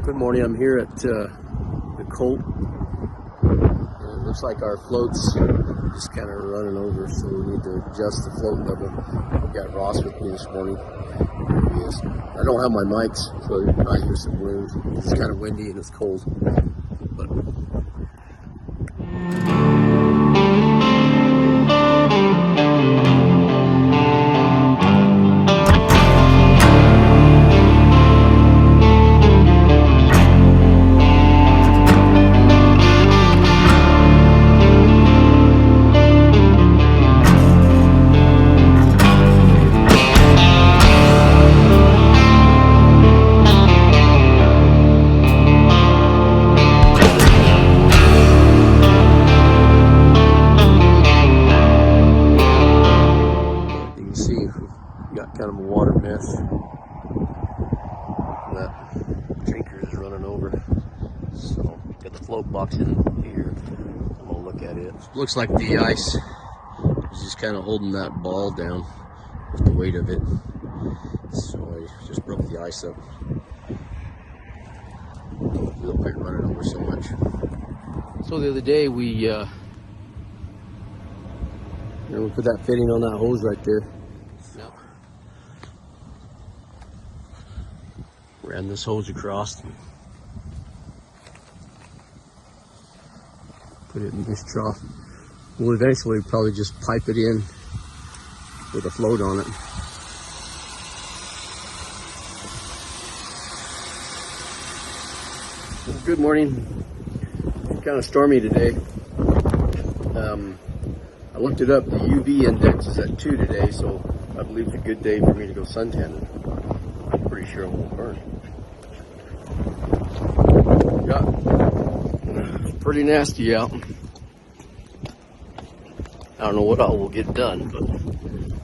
Good morning. I'm here at the Colt. It looks like our float's just kind of running over, so we need to adjust the float level. I've got Ross with me this morning. There he is. I don't have my mics, so you might hear some wind. It's kind of windy and it's cold. But got kind of a water mess. That drinker is running over. So got the float box in here. I'm gonna look at it. Looks like the ice is just kind of holding that ball down with the weight of it. So I just broke the ice up. It'll quit running over so much. So the other day we put that fitting on that hose right there. Ran this hose across, put it in this trough. We'll eventually probably just pipe it in with a float on it. Good morning. It's kind of stormy today. I looked it up. The UV index is at 2 today, so I believe it's a good day for me to go suntanning. I'm pretty sure it won't burn. Yeah, it's pretty nasty out. I don't know what all will get done, but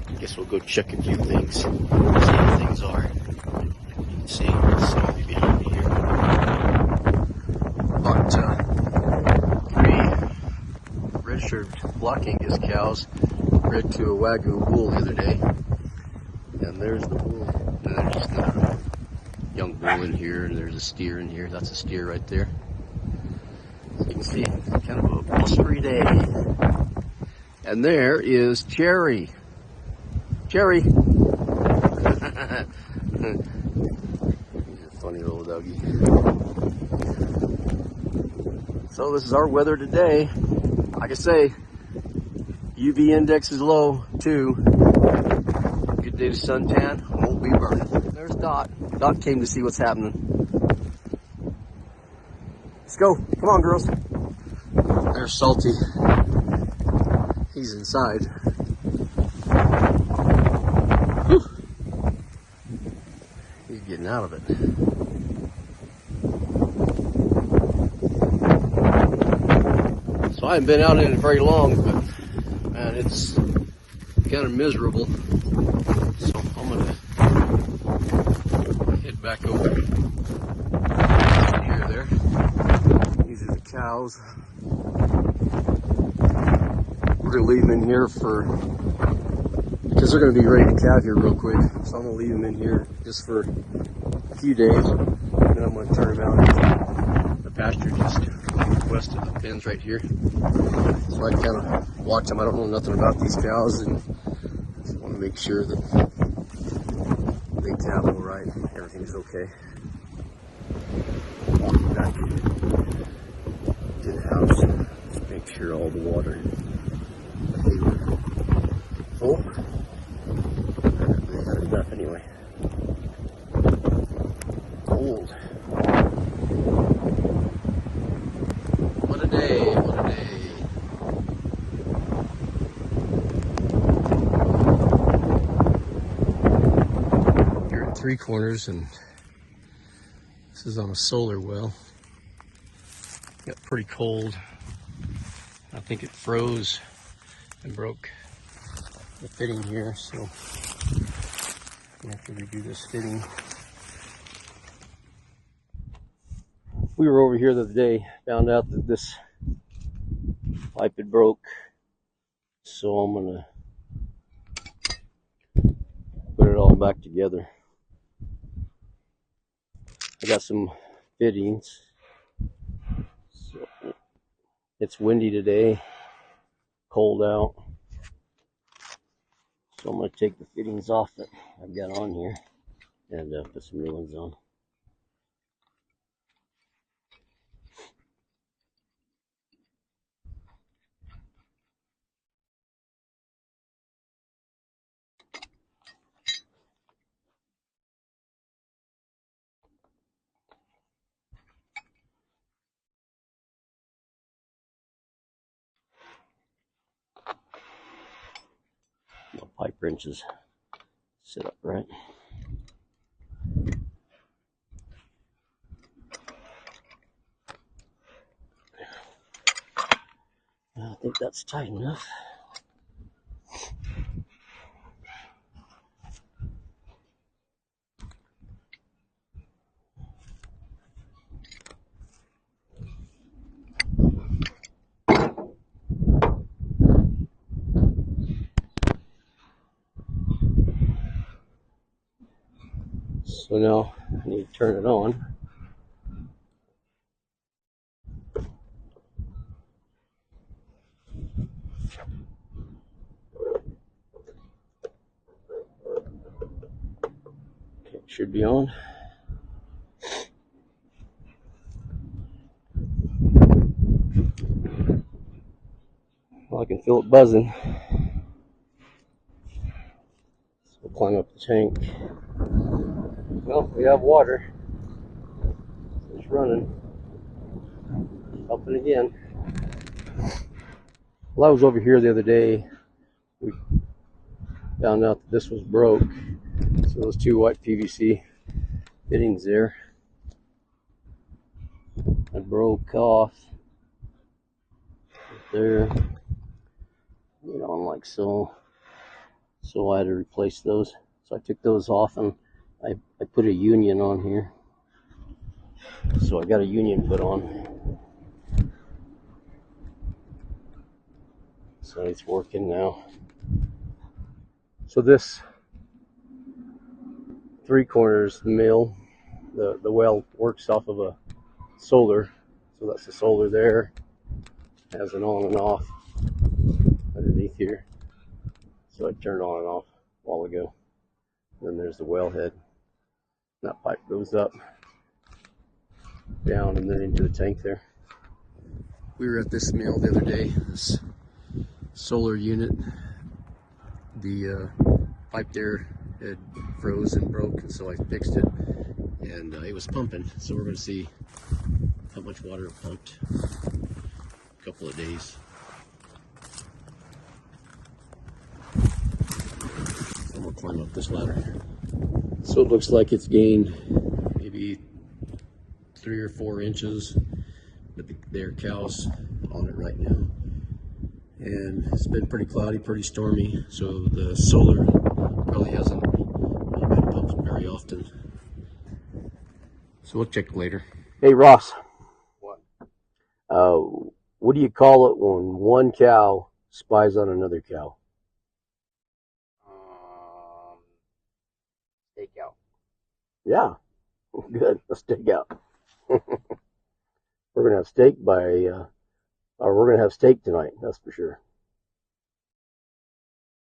I guess we'll go check a few things, see how things are. See, somebody behind me here. Bought 3 red-shirt Black Angus cows bred to a Wagyu bull the other day. And there's the bull. And there's the young bull in here, and there's a steer in here. That's a steer right there. So you can see, kind of a blustery day. And there is Cherry. Cherry. He's a funny little doggy. So this is our weather today. Like I say, UV index is low too. Good day to suntan. Won't be burning. There's Dot. Dot came to see what's happening. Let's go. Come on, girls. There's Salty. He's inside. Whew. He's getting out of it. So I haven't been out in it very long, but man, it's kind of miserable. So I'm gonna head back over here. There. These are the cows. We're gonna leave them in here because they're gonna be ready to calve here real quick. So I'm gonna leave them in here just for a few days, and then I'm gonna turn them out into the pasture just west of the pens right here. So I kind of watch them. I don't know nothing about these cows, and just want to make sure that they calve all right, everything's okay. Walking back to the house, just make sure all the water full. They had enough anyway. Cold. What a day, what a day. Here at Three Corners, and this is on a solar well. Got pretty cold. I think it froze and broke the fitting here, so I have to redo this fitting. We were over here the other day, found out that this pipe had broke, so I'm gonna put it all back together. I got some fittings. So it's windy today, cold out. So I'm going to take the fittings off that I've got on here and put some new ones on. My pipe wrenches sit up right. I think that's tight enough. So now I need to turn it on. Okay, it should be on. Well, I can feel it buzzing. So we'll climb up the tank. Well, we have water. It's running. Pumping again. Well, I was over here the other day. We found out that this was broke. So those two white PVC fittings there, I broke off there, like so. So I had to replace those. So I took those off and I put a union on here. So I got a union put on. So it's working now. So this 3 corners mill, the well works off of a solar. So that's the solar there. Has an on and off underneath here. So I turned on and off a while ago. Then there's the wellhead. That pipe goes up, down, and then into the tank there. We were at this mill the other day, this solar unit. The pipe there had froze and broke, and so I fixed it, and it was pumping. So we're going to see how much water it pumped in a couple of days. I'm going to climb up this ladder. So it looks like it's gained maybe 3 or 4 inches, but there are cows on it right now. And it's been pretty cloudy, pretty stormy, so the solar probably hasn't been pumped very often. So we'll check later. Hey Ross. What? What do you call it when one cow spies on another cow? Stakeout. Yeah, good. A stakeout. We're gonna have steak we're gonna have steak tonight. That's for sure.